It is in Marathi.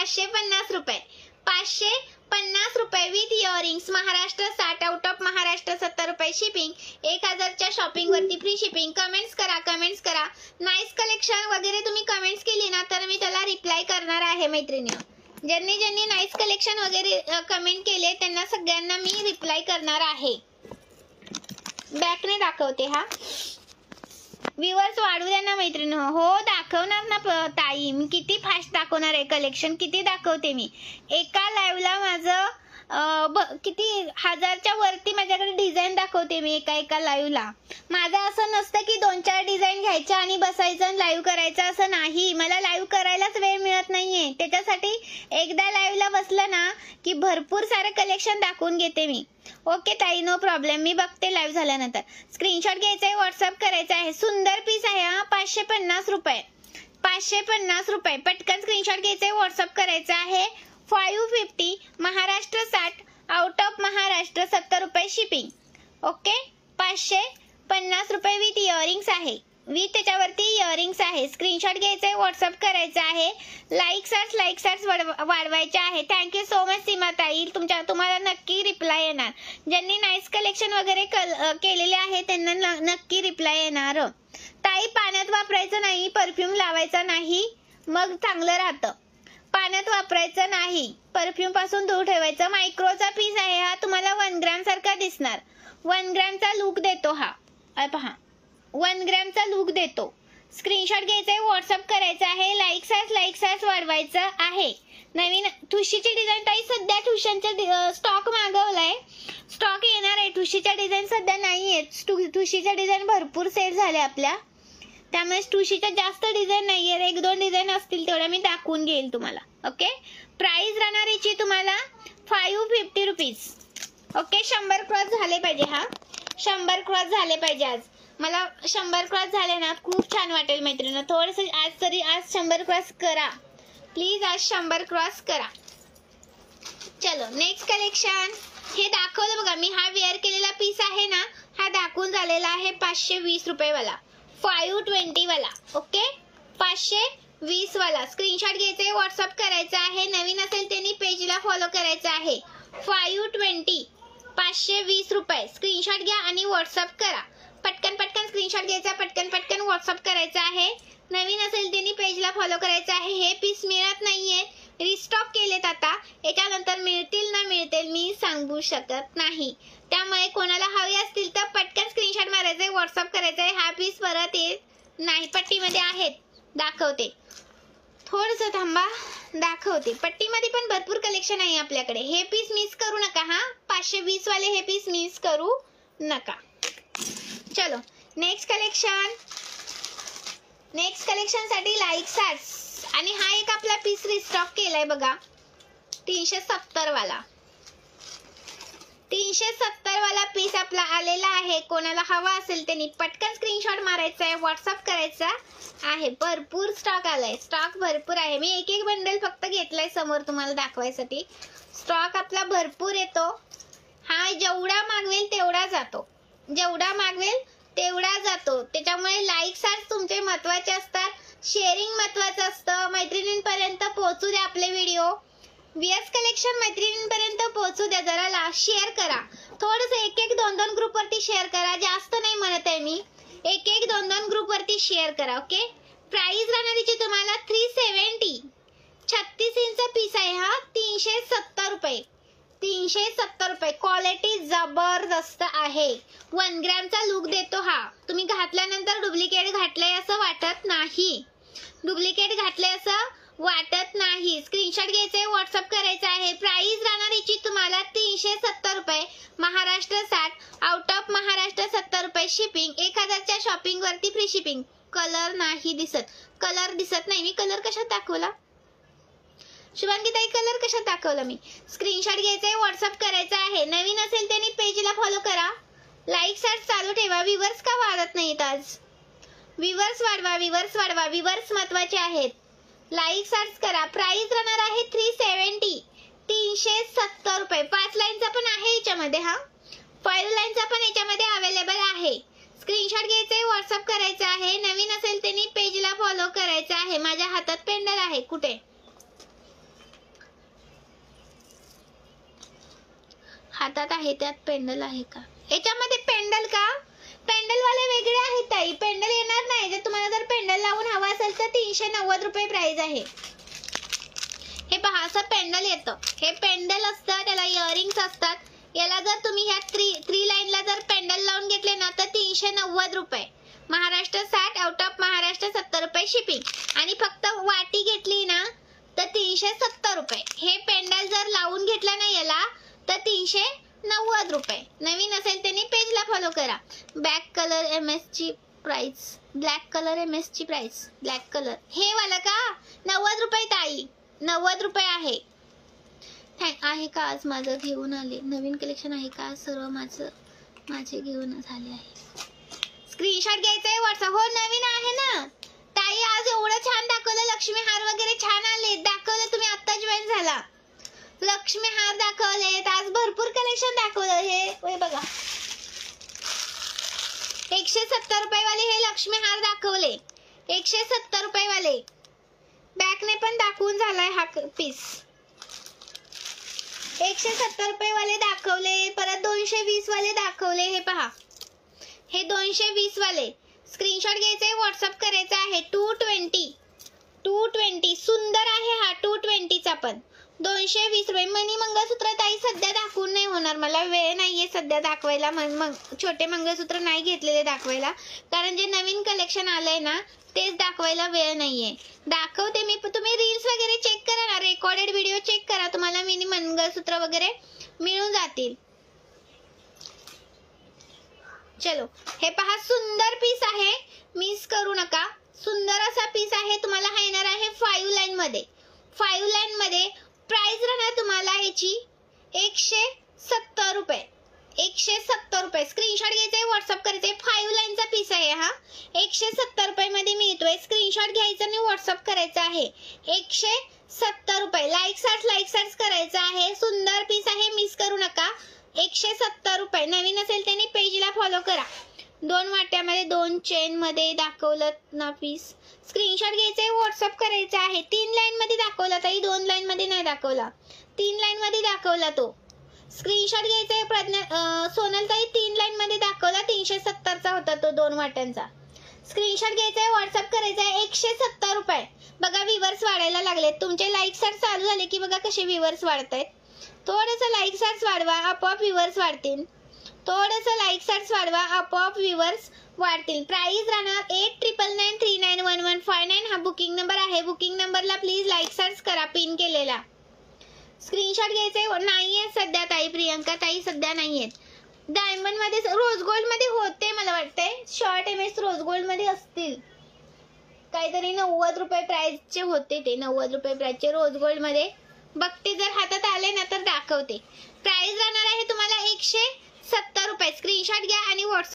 550 रुपये, 550 रुपये with earrings, Maharashtra 60, out of Maharashtra 70 रुपये शिपिंग, 1000च्या शॉपिंग वरती फ्री शिपिंग. कमेंट्स करा. नाईस कलेक्शन वगैरे तुम्ही कमेंट्स केली ना तर मी त्याला रिप्लाय करणार आहे मैत्रिणी. ज्यांनी नाईस कलेक्शन वगैरे कमेंट केले त्यांना सगळ्यांना मी रिप्लाय करणार आहे. बॅकने दाखवते हा. व्ह्यूअर्स वाढू द्या ना मैत्रिणी. हो दाखवणार ना ताई, मी किती फास्ट दाखवणार आहे कलेक्शन, किती दाखवते मी. एका लाईव्हला माझं किती 1000च्या वरती माझ्याकडे डिझाईन दाखवते मी एका लाईव्हला. माझं असं नसतं की 2-4 डिझाईन घ्यायच्या आणि बसायचं आणि लाईव्ह करायचं, असं नाही. मला लाईव्ह करायलाच वेळ मिळत नाहीये. त्याच्यासाठी एकदा लाईव्हला बसलं ना की भरपूर सारं कलेक्शन दाखवून घेते मी. ओके ताई, नो प्रॉब्लेम, मी बघते लाईव्ह झाल्यानंतर. स्क्रीनशॉट घ्यायचा आहे, व्हॉट्सअप करायचा आहे. सुंदर पीस आहे हा. 550 रुपये, 550 रुपये. पटकन स्क्रीनशॉट घ्यायचा आहे, व्हॉट्सअप करायचा आहे. 550, महाराष्ट्र 60, आउट ऑफ महाराष्ट्र 70 रुपये शिपिंग. ओके, 550 रुपये विथ इयरिंग्स आहे, विथ त्याच्यावरती इयरिंग्स आहे. स्क्रीनशॉट घ्यायचा आहे, व्हॉट्सअप करायचा आहे. लाईक्स वाढवायचे आहे. थँक्यू सो मच सीमाताई, तुम्हाला नक्की रिप्लाय येणार. ज्यांनी नाईस कलेक्शन वगैरे केलेले आहे त्यांना नक्की रिप्लाय येणार. ताई पाण्यात वापरायचं नाही, परफ्यूम लावायचा नाही, मग चांगलं राहतं. पाण्यात वापरायचं नाही, परफ्यूम पासून दूर ठेवायचं. मायक्रोचा पीस आहे हा. तुम्हाला 1 ग्रॅम सारखा दिसणार. 1 ग्रॅमचा लुक देतो हा. पहा 1 ग्रॅमचा लुक देतो. स्क्रीनशॉट घ्यायचा आहे, व्हॉट्सअप करायचा आहे. लाईक्स वाढवायचं आहे. नवीन ठुशीची डिझाईन ताई सध्या ठुशांचा स्टॉक मागवलाय, स्टॉक येणार आहे. ठुशीच्या डिझाईन सध्या नाही आहेत. ठुशीच्या डिझाईन भरपूर सेल झाल्या आपल्या, त्यामुळे ठुशीच्या जास्त डिझाईन नाहीये. 1-2 डिझाईन असतील तेवढ्या मी दाखवून घेईल तुम्हाला. ओके, प्राइस राहणार याची तुम्हाला 550 रुपीज. ओके, 100 क्रॉस झाले पाहिजे हा. 100 क्रॉस झाले पाहिजे आज. मला 100 क्रॉस झाले ना खूप छान वाटेल मैत्रिणी. थोडंसं आज 100 क्रॉस करा प्लीज. आज 100 क्रॉस करा. चलो नेक्स्ट कलेक्शन. हे दाखवलं बघा मी. हा वेअर केलेला पीस आहे ना, हा दाखवून झालेला आहे 520 रुपये वाला, 520 वाला. ओके, 520 वाला. स्क्रीनशॉट घ्यायचा आहे, व्हॉट्सअप करायचा आहे. नवीन असेल त्यांनी पेजला फॉलो करायचं आहे. 520, 520 रुपये. स्क्रीनशॉट घ्या आणि व्हॉट्सअप करा. पटकन स्क्रीनशॉट घ्यायचा, पटकन व्हॉट्सअप करायचा आहे. नवीन असेल त्यांनी पेजला फॉलो करायचं आहे. हे पीस मिळत नाहीये, रिस्टॉक केलेत आता. याच्यानंतर मिळतील ना मिळतील मी सांगू शकत नाही. त्यामुळे कोणाला हवे असतील तर पटकन स्क्रीनशॉट मारायचा आहे, व्हॉट्सअप करायचा आहे. हा पीस परत येत नाही. पट्टीमध्ये आहेत, दाखवते. थोडंसं थांबा, दाखवते. पट्टीमध्ये पण भरपूर कलेक्शन आहे आपल्याकडे. हे पीस मिस करू नका हा. 520 वाले हे पीस मिस करू नका. चलो नेक्स्ट कलेक्शन साठी लाईक्स. आणि हा एक आपला पीस रिस्टॉक केलाय बघा, 370 वाला. 370 वाला पीस आपला आलेला आहे. कोणाला हवा असेल त्यांनी पटकन स्क्रीनशॉट मारायचा आहे, व्हॉट्सअप करायचा आहे. भरपूर स्टॉक आलाय, स्टॉक भरपूर आहे. मी एक बंडल फक्त घेतलाय समोर तुम्हाला दाखवायसाठी. स्टॉक आपला भरपूर येतो. हा जेवढा मागवेल तेवढा जातो, जेवढा मागवेल तेवढा जातो. त्याच्यामुळे लाईक्स तुमचे महत्वाचे असतात, शेअरिंग महत्वाचं असतं. मैत्रिणींपर्यंत पोहोचू द्या आपले व्हिडिओ. व्हीएस कलेक्शन मैत्रिणींपर्यंत पोहोचू द्या. जरा शेअर करा. थोडंसं 1-2 ग्रुप वरती शेअर करा. जास्त नाही म्हणत आहे मी, 1-2 ग्रुप वरती शेअर करा. ओके, प्राइस राहणारीची तुम्हाला 370. 36 इंच पीस आहे हा. 370 रुपये, 370 रुपये. क्वालिटी जबरदस्त आहे. 1 ग्रॅमचा लुक देतो हा. तुम्ही घातल्यानंतर डुप्लिकेट घातलंय असं वाटत नाही, डुप्लिकेट घातलंय असं वाटत नाही. स्क्रीनशॉट घ्यायचे, व्हॉट्सअप करायचा आहे. प्राइस राहणार याची तुम्हाला 370 रुपये, महाराष्ट्र 60, आउट ऑफ महाराष्ट्र 70 रुपये शिपिंग. 1000च्या शॉपिंग वरती फ्री शिपिंग. कलर नाही दिसत, कलर दिसत नाही. मी कलर कशात दाखवला शुभांगी ताई, कलर कशात दाखवला मी. स्क्रीनशॉट घ्यायचा, व्हॉट्सअप करायचा आहे. नवीन असेल त्यांनी पेजला फॉलो करा. लाईक्स चालू ठेवा. व्ह्यूअर्स का वाढत नाहीत आज. व्ह्यूअर्स वाढवा, व्ह्यूअर्स महत्वाचे आहेत. लाईक्स करा. प्राइस राहणार आहे 370, 370 रुपये. 5 लाईनचा पण आहे याच्यामध्ये हा. 5 लाईनचा पण याच्यामध्ये अवेलेबल आहे. स्क्रीनशॉट घ्यायचे, व्हॉट्सअप करायचा आहे. नवीन असेल त्यांनी पेजला फॉलो करायचं आहे. माझ्या हातात पेंडल आहे. कुठे हातात आहे त्यात पेंडल आहे का? याच्यामध्ये पेंडल का? पेंडल वाले वेगळे आहेत ताई, पेंडल येणार नाही. जर तुम्हाला जर पेंडल लावून हवा असेल तर 390 रुपये प्राइस आहे. हे पहा असं पेंडल येतं. हे पेंडल असतं, त्याला इयरिंग्स असतात. याला जर तुम्ही ह्या थ्री लाईनला जर पेंडल लावून घेतले ना तर 390 रुपये. महाराष्ट्र 60, आउट ऑफ महाराष्ट्र 70 रुपये शिपिंग. आणि फक्त वाटी घेतली ना तर 370 रुपये. हे पेंडल जर लावून घेतला ना याला तर 390 रुपये. नवीन असेल त्यांनी पेजला फॉलो करा. ब्लॅक कलर MS ची प्राइस, ब्लॅक कलर MS ची प्राइस, ब्लॅक कलर हे वाला का? 90 रुपये ताई, 90 रुपये आहे. आहे का? आज माझं घेऊन आले. नवीन कलेक्शन आहे का? सर्व माझे घेऊन झाले आहे. स्क्रीनशॉट घ्यायचा आहे व्हॉट्सअप. हो नवीन आहे ना ताई. आज एवढं छान दाखवलं, लक्ष्मी हार वगैरे छान आले. दाखवलं तुम्ही आत्ता जॉईन झाला. लक्ष्मी हार दाखवलेत आज, भरपूर कलेक्शन दाखवलं. हे बघा 170 रुपये वाले हे लक्ष्मी हार दाखवले. 170 रुपये वाले. बॅकने पण दाखवून झालाय हा पीस. 170 रुपये वाले दाखवले. परत 220 वाले दाखवले. हे पहा हे 220 वाले. स्क्रीनशॉट घ्यायचा व्हॉट्सअप करायचा आहे. 220 सुंदर आहे हा. 220 चा पण 220 रुपये. मनी मंगळसूत्र ताई सध्या दाखवून नाही होणार, मला वेळ नाहीये सध्या दाखवायला. मग छोटे मंगळसूत्र नाही घेतलेले दाखवायला, कारण जे नवीन कलेक्शन आलंय ना तेच दाखवायला वेळ नाहीये. दाखवते मी. तुम्ही रील्स वगैरे चेक करा ना, रेकॉर्डेड व्हिडिओ चेक करा, तुम्हाला मिनी मंगळसूत्र वगैरे मिळून जातील. चलो हे पहा सुंदर पीस आहे, मिस करू नका. सुंदर असा पीस आहे. तुम्हाला हा येणार आहे 5 लाईन मध्ये. 5 लाईन मध्ये प्राइस राहणार तुम्हाला याची 170 रुपये. 170 रुपये. स्क्रीनशॉट घ्यायचा व्हॉट्सअप करायचे. 5 लाईनचा पीस आहे हा. 170 रुपये मध्ये मिळतोय. स्क्रीनशॉट घ्यायचा आणि व्हॉट्सअप करायचा आहे. 170 रुपये. लाईक करायचं आहे. सुंदर पीस आहे, मिस करू नका. 170 रुपये. नवीन असेल त्यांनी पेजला फॉलो करा. 2 वाट्यामध्ये 2 चेन मध्ये दाखवलं ना पीस. स्क्रीनशॉट घ्यायचा व्हॉट्सअप करायचा आहे. 3 लाईन मध्ये दाखवला ताई, 2 लाईन मध्ये नाही दाखवला. 3 लाईन मध्ये दाखवला तो. स्क्रीनशॉट घ्यायचा सोनल ताई. 3 लाईन मध्ये दाखवला. 370 चा होता तो 2 वाट्यांचा. स्क्रीनशॉट घ्यायचा व्हॉट्सअप करायचा आहे. 170 रुपये. बघा व्ह्यूअर्स वाढायला लागलेत. तुमचे लाईक स्टार्ट चालू झाले की बघा कसे व्ह्यूअर्स वाढतायत. थोडंसं लाईक स्टार्ट वाढवा, आपोआप व्ह्यूअर्स वाढतील. थोडंसं लाईक स्टार्ट वाढवा, आपोआप व्ह्यूअर्स वाढतील. प्राइस राहणार 8939391159. हा बुकिंग नंबर आहे. बुकिंग नंबरला प्लीज लाईक सर्च करा पिन केलेला. स्क्रीनशॉट घ्यायचे. नाहीये सध्या ताई, प्रियंका ताई सध्या नाहीयेत. डायमंड मध्ये, रोज गोल्ड मध्ये होते मला वाटतंय. शॉर्ट MS रोज गोल्ड मध्ये असतील. काहीतरी 90 रुपये प्राइसचे होते ते. 90 रुपये प्राइसचे रोज गोल्ड मध्ये. बघते जर हातात आले ना तर दाखवते. प्राइस राहणार आहे तुम्हाला 170 रुपये. स्क्रीनशॉट घ्या आणि व्हॉट्सअप